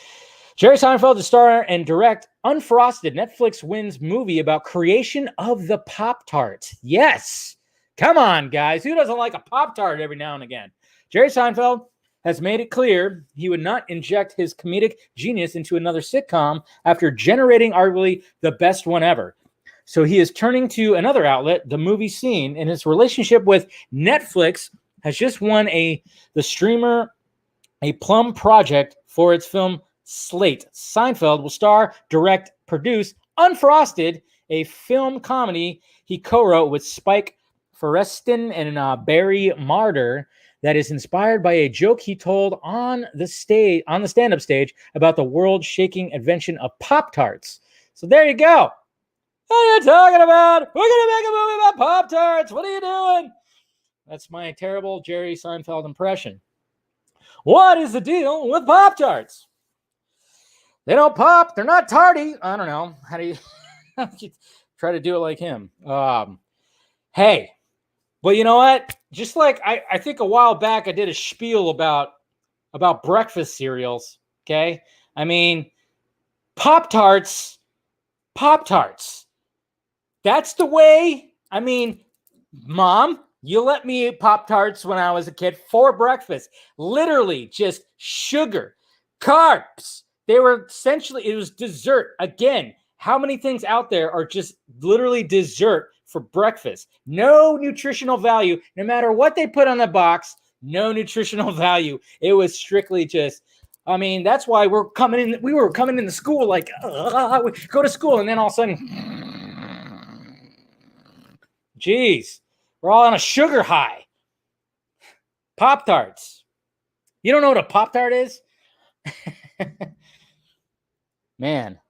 Jerry Seinfeld to star and direct Unfrosted, Netflix wins movie about creation of the Pop-Tart. Yes. Come on, guys. Who doesn't like a Pop-Tart every now and again? Jerry Seinfeld has made it clear he would not inject his comedic genius into another sitcom after generating arguably the best one ever. So he is turning to another outlet, the movie scene, and his relationship with Netflix has just won the streamer a plum project for its film slate. Seinfeld will star, direct, produce Unfrosted, a film comedy he co-wrote with Spike Feresten and Barry Marder, that is inspired by a joke he told on the stand-up stage about the world-shaking invention of Pop-Tarts. So there you go. What are you talking about? We're going to make a movie about Pop-Tarts. What are you doing? That's my terrible Jerry Seinfeld impression. What is the deal with Pop-Tarts? They don't pop. They're not tarty. I don't know. How do you try to do it like him? Hey. Well, you know what? Just like I think a while back I did a spiel about breakfast cereals, okay? I mean, Pop-Tarts. That's the way. I mean, Mom, you let me eat Pop-Tarts when I was a kid for breakfast. Literally just sugar, carbs. They were essentially, it was dessert. Again, how many things out there are just literally dessert for breakfast. No nutritional value, no matter what they put on the box. No nutritional value. It was strictly just. I mean, that's why we were coming into school like, we go to school, and then all of a sudden, geez, we're all on a sugar high. Pop-Tarts. You don't know what a Pop-Tart is? Man,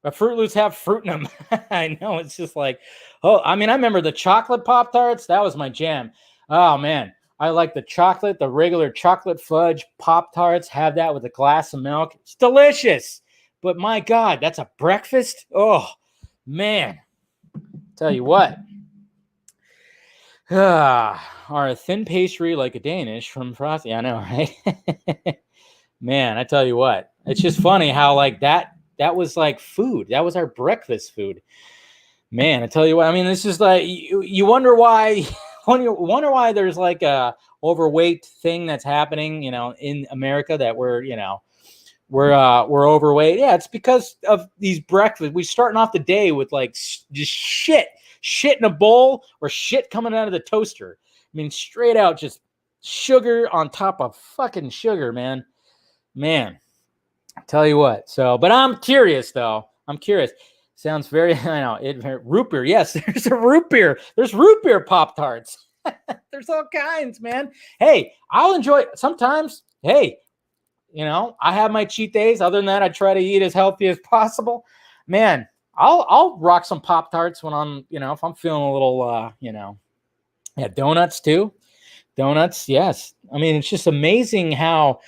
but Fruit Loops have fruit in them. I know, it's just like, I remember the chocolate Pop-Tarts. That was my jam. Oh, man. I like the chocolate, the regular chocolate fudge Pop-Tarts. Have that with a glass of milk. It's delicious. But my God, that's a breakfast? Oh, man. Tell you what. Or a thin pastry like a Danish from Frosty. I know, right? Man, I tell you what. It's just funny how like that was like food. That was our breakfast food. Man, I tell you what. I mean, this is like you wonder why. Wonder why there's like a overweight thing that's happening, in America, that we're overweight. Yeah, it's because of these breakfasts. We're starting off the day with like just shit in a bowl or shit coming out of the toaster. I mean, straight out just sugar on top of fucking sugar, man. Man, I tell you what. So, but I'm curious though. Sounds very, I know, root beer. Yes, there's a root beer. There's root beer Pop-Tarts. There's all kinds, man. Hey, I'll enjoy it sometimes. Hey, I have my cheat days. Other than that, I try to eat as healthy as possible. Man, I'll rock some Pop-Tarts when I'm, if I'm feeling a little, yeah, donuts too. Donuts, yes. I mean, it's just amazing how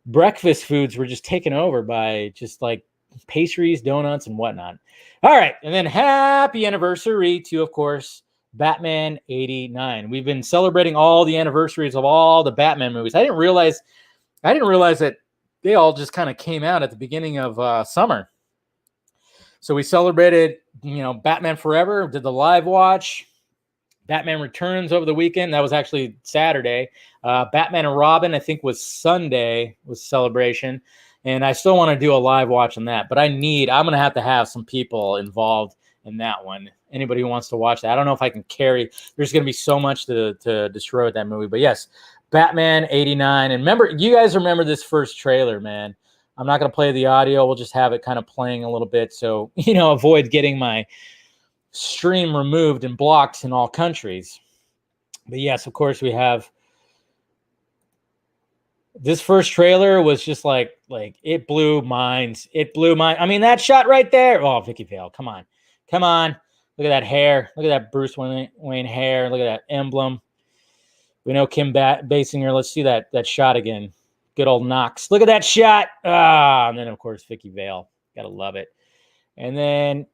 breakfast foods were just taken over by just like pastries, donuts, and whatnot. All right. And then happy anniversary to, of course, Batman 89. We've been celebrating all the anniversaries of all the Batman movies. I didn't realize that they all just kind of came out at the beginning of summer. So we celebrated, Batman Forever, did the live watch. Batman Returns over the weekend. That was actually Saturday. Batman and Robin, I think, was Sunday, was celebration. And I still want to do a live watch on that. But I'm going to have some people involved in that one. Anybody who wants to watch that. I don't know if I can carry. There's going to be so much to destroy with that movie. But yes, Batman 89. And you guys remember this first trailer, man. I'm not going to play the audio. We'll just have it kind of playing a little bit. So, avoid getting my stream removed and blocked in all countries. But yes, of course, we have this first trailer was just like it blew minds. I mean, that shot right there. Oh, Vicky Vale, come on. Look at that hair. Look at that Bruce Wayne hair. Look at that emblem. We know Kim Basinger. Let's see that shot again. Good old Knox. Look at that shot. And then of course Vicky Vale. Gotta love it. And then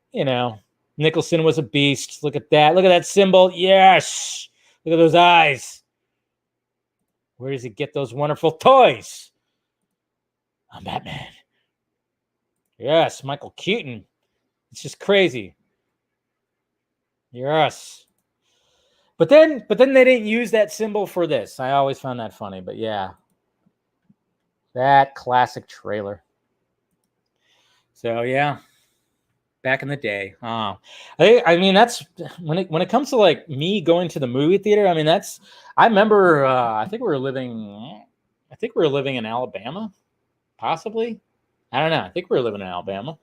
Nicholson was a beast. Look at that. Look at that symbol. Yes. Look at those eyes. Where does he get those wonderful toys? I'm Batman. Yes, Michael Keaton. It's just crazy. Yes. But then they didn't use that symbol for this. I always found that funny. But yeah. That classic trailer. So yeah. Back in the day. I mean, that's when it comes to like me going to the movie theater. I mean, I remember. I think we were living in Alabama, possibly. I don't know. I think we were living in Alabama.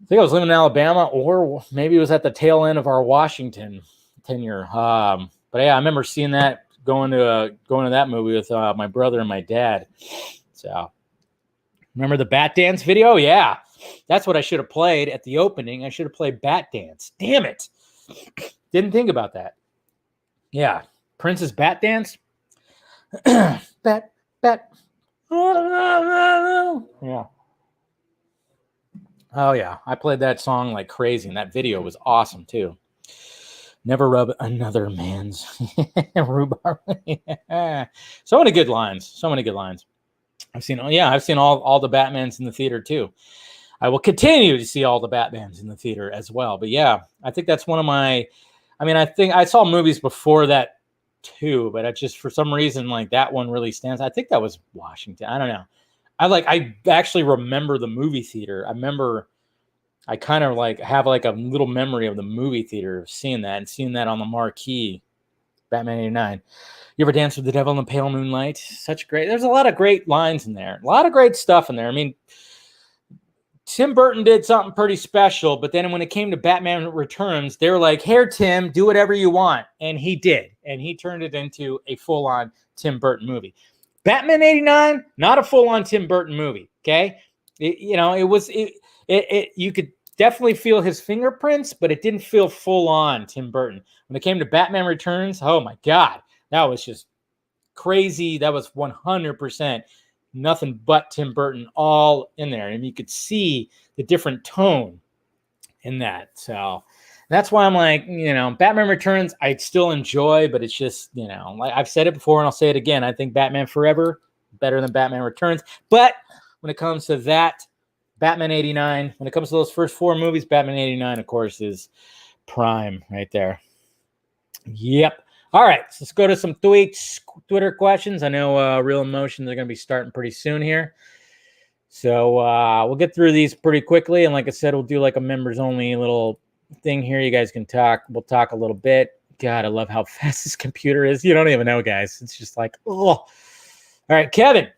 I think I was living in Alabama, or maybe it was at the tail end of our Washington tenure. But yeah, I remember seeing that going to that movie with my brother and my dad. So remember the Bat Dance video? Yeah. That's what I should have played at the opening. I should have played Bat Dance. Damn it. Didn't think about that. Yeah. Prince's Bat Dance. Bat. Yeah. Oh, yeah. I played that song like crazy, and that video was awesome, too. Never rub another man's rhubarb. Yeah. So many good lines. I've seen all the Batmans in the theater, too. I will continue to see all the Batmans in the theater as well. But yeah, I think that's one of my, I think I saw movies before that too, but I just, for some reason, like that one really stands. I think that was Washington. I don't know. I actually remember the movie theater. I remember I kind of like have like a little memory of the movie theater of seeing that and seeing that on the marquee, Batman 89. You ever dance with the devil in the pale moonlight? Such great. There's a lot of great lines in there. A lot of great stuff in there. I mean, Tim Burton did something pretty special, but then when it came to Batman Returns, they were like, here, Tim, do whatever you want. And he did. And he turned it into a full-on Tim Burton movie. Batman 89, not a full-on Tim Burton movie, okay? You could definitely feel his fingerprints, but it didn't feel full-on Tim Burton. When it came to Batman Returns, oh my God, that was just crazy. That was 100% nothing but Tim Burton all in there. And you could see the different tone in that. So that's why I'm like, Batman Returns, I still enjoy, but it's just, like I've said it before and I'll say it again. I think Batman Forever better than Batman Returns. But when it comes to that, Batman 89, when it comes to those first four movies, Batman 89, of course, is prime right there. Yep. All right, so let's go to some Twitter questions. I know Real Emotions are going to be starting pretty soon here. So we'll get through these pretty quickly. And like I said, we'll do like a members-only little thing here. You guys can talk. We'll talk a little bit. God, I love how fast this computer is. You don't even know, guys. It's just like, oh. All right, Kevin.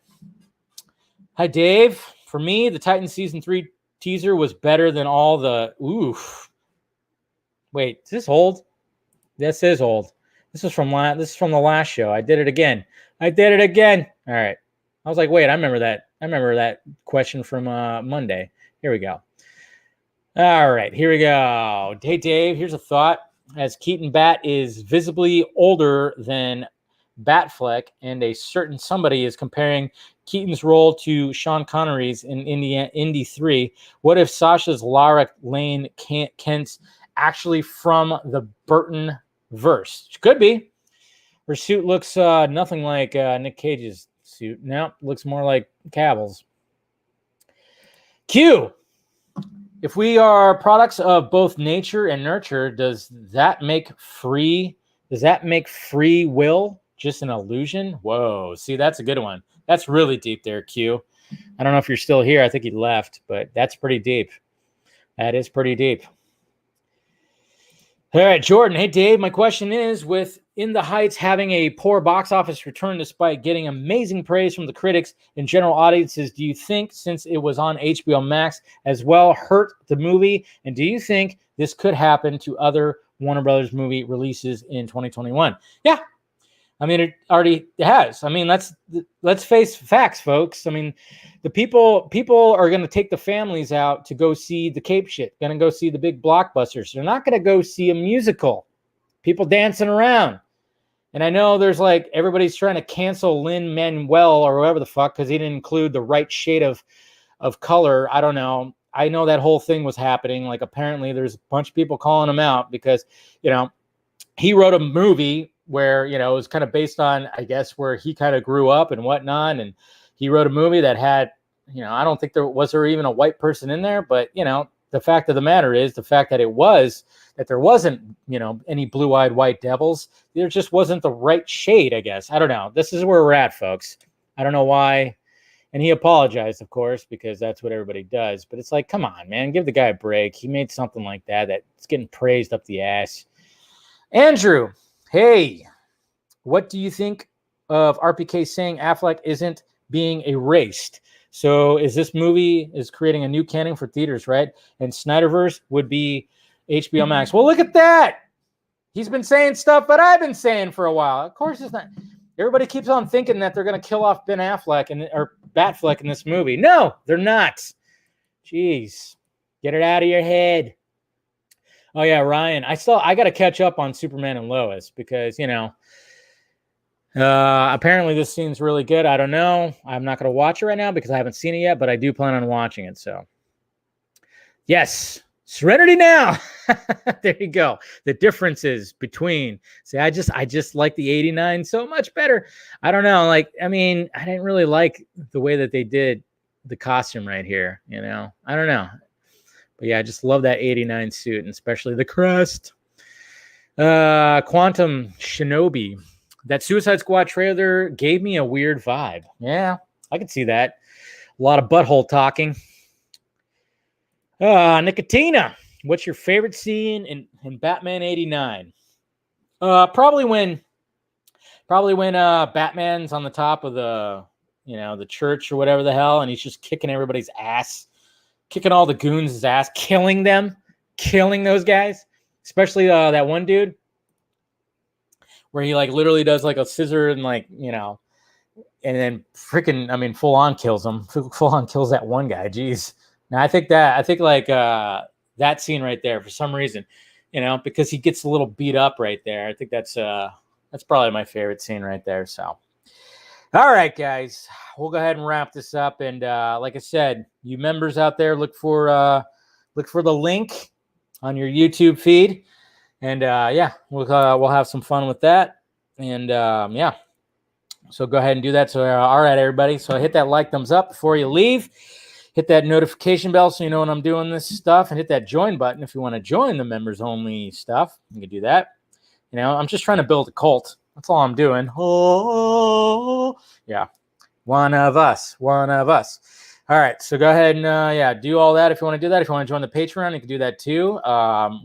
Hi, Dave. For me, the Titans Season 3 teaser was better than all the... Oof. Wait, is this old? This is old. This is from the last show. I did it again. All right. I was like, wait, I remember that question from Monday. Here we go. All right, here we go. Hey, Dave, here's a thought. As Keaton Bat is visibly older than Batfleck, and a certain somebody is comparing Keaton's role to Sean Connery's in Indy 3, what if Sasha's Lara Lane Kent's actually from the Burton verse? Could be. Her suit looks nothing like Nick Cage's suit. No, looks more like Cavill's. Q. If we are products of both nature and nurture, does that make free will just an illusion? Whoa, see, that's a good one. That's really deep there, Q. I don't know if you're still here. I think he left, but that's pretty deep. That is pretty deep. All right, Jordan. Hey, Dave. My question is, with In the Heights having a poor box office return despite getting amazing praise from the critics and general audiences, do you think, since it was on HBO Max as well, hurt the movie? And do you think this could happen to other Warner Brothers movie releases in 2021? Yeah. I mean, it already has. I mean, let's face facts, folks. I mean, the people are going to take the families out to go see the Cape shit, going to go see the big blockbusters. They're not going to go see a musical. People dancing around. And I know there's like everybody's trying to cancel Lin-Manuel or whoever the fuck because he didn't include the right shade of color. I don't know. I know that whole thing was happening. Like apparently there's a bunch of people calling him out because, he wrote a movie where, it was kind of based on, I guess, where he kind of grew up and whatnot. And he wrote a movie that had, I don't think there even a white person in there, but, the fact of the matter is the fact that there wasn't, any blue-eyed white devils. There just wasn't the right shade, I guess. I don't know. This is where we're at, folks. I don't know why. And he apologized, of course, because that's what everybody does. But it's like, come on, man, give the guy a break. He made something like that's getting praised up the ass. Andrew, hey, what do you think of RPK saying Affleck isn't being erased? So is this movie is creating a new canon for theaters, right? And Snyderverse would be HBO Max. Well, look at that. He's been saying stuff that I've been saying for a while. Of course it's not. Everybody keeps on thinking that they're going to kill off Ben Affleck or Batfleck in this movie. No, they're not. Jeez. Get it out of your head. Oh, yeah, Ryan. I got to catch up on Superman and Lois because, apparently this scene's really good. I don't know. I'm not going to watch it right now because I haven't seen it yet, but I do plan on watching it. So, yes, Serenity now. There you go. The differences between. See, I just like the 89 so much better. I don't know. I didn't really like the way that they did the costume right here. I don't know. But yeah, I just love that 89 suit, and especially the crest. Quantum Shinobi. That Suicide Squad trailer gave me a weird vibe. Yeah, I can see that. A lot of butthole talking. Nicotina, what's your favorite scene in Batman 89? Probably when Batman's on the top of the church or whatever the hell, and he's just kicking everybody's ass, kicking all the goons' ass, killing those guys, especially that one dude where he like literally does like a scissor and and then freaking, full on kills him, full on kills that one guy. Jeez. Now I think that scene right there for some reason, because he gets a little beat up right there. I think that's probably my favorite scene right there. So, all right, guys, we'll go ahead and wrap this up. And like I said, you members out there, look for the link on your YouTube feed, and we'll have some fun with that. And so go ahead and do that. So all right, everybody. So hit that like, thumbs up before you leave. Hit that notification bell so you know when I'm doing this stuff, and hit that join button if you want to join the members only stuff. You can do that. I'm just trying to build a cult. That's all I'm doing. Oh, yeah. One of us. All right. So go ahead and, do all that if you want to do that. If you want to join the Patreon, you can do that too.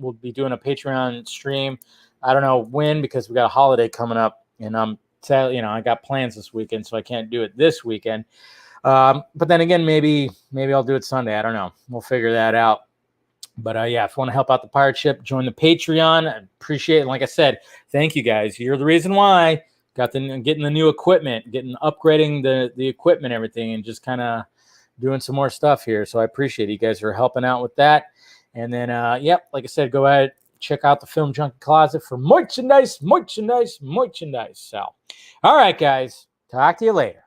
We'll be doing a Patreon stream. I don't know when, because we got a holiday coming up, and I'm sadly, I got plans this weekend, so I can't do it this weekend. But then again, maybe I'll do it Sunday. I don't know. We'll figure that out. But if you want to help out the pirate ship, join the Patreon. I appreciate it. And like I said, thank you guys. You're the reason why getting the new equipment, upgrading the equipment, everything, and just kind of doing some more stuff here. So I appreciate it. You guys are helping out with that. And then, like I said, go ahead, check out the Film Junkie Closet for merchandise. So, all right, guys, talk to you later.